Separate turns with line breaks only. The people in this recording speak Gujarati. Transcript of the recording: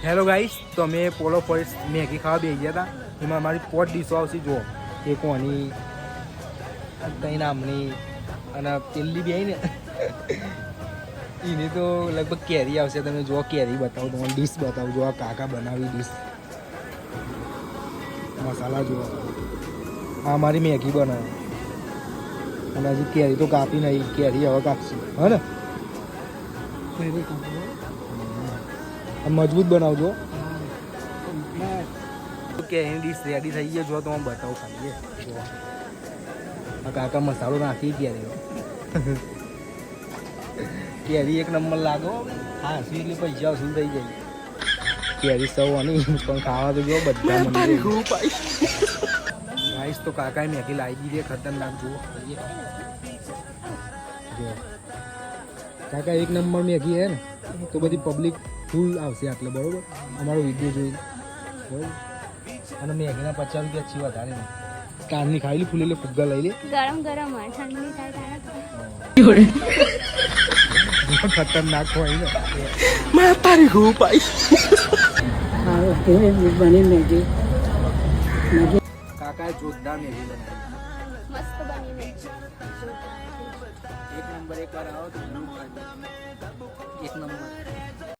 હેલો ગાઈસ, તો અમે પોલો ફોરેસ્ટ મેગી ખાવા બેસી ગયા હતા. એમાં અમારી 4 ડીશો આવશે. જુઓ, એક કોની કઈ નામની અને પેલી બી આવી ને એની તો લગભગ કેરી આવશે. તમે જુઓ, કેરી બતાવું, તમારે ડીશ બતાવું. જો આ કાકા બનાવી ડીશ, મસાલા જુઓ. આ અમારી મેગી બનાવે અને હજી કેરી તો કાપી નહીં. કેરી હવે કાપશું, હા ને? મજબૂત બનાવજો. કેરીની ડીશ રેડી થઈ ગઈ. જો તો હું બતાવું ખાલી. જો આ કાકા મસાલો નાખી કેરીનો. કેરી એક નંબર લાગો. હા, એટલે પૈસા વસૂલ થઈ જાય. કેરી સૌ આની પણ ખાવા તો જો બધા ગાઈસ. તો કાકાએ મેગી લાવી દીધી ખતરનાક. જુઓ કાકા એક નંબર મેગી હે ને, તો બધી પબ્લિક ફૂલ આવશે આટલે. બરોબર, અમારો વિડીયો જોઈ બરોબર. અને મેગીના 50 રૂપિયા છે, વધારે નહીં. કારની ખાઈ લે ફૂલ એટલે ફુગ્ગા લઈ લે.
ગરમ ગરમ હોય, ઠંડી થાય.
ખતરનાક હોય ને.
मैं तारी हूँ भाई बनी मैगी
કાકાએ જોરદાર મેગી બનાવી.
મસ્ત બની
એક નંબર. એક વાર આવો તો એક નંબર.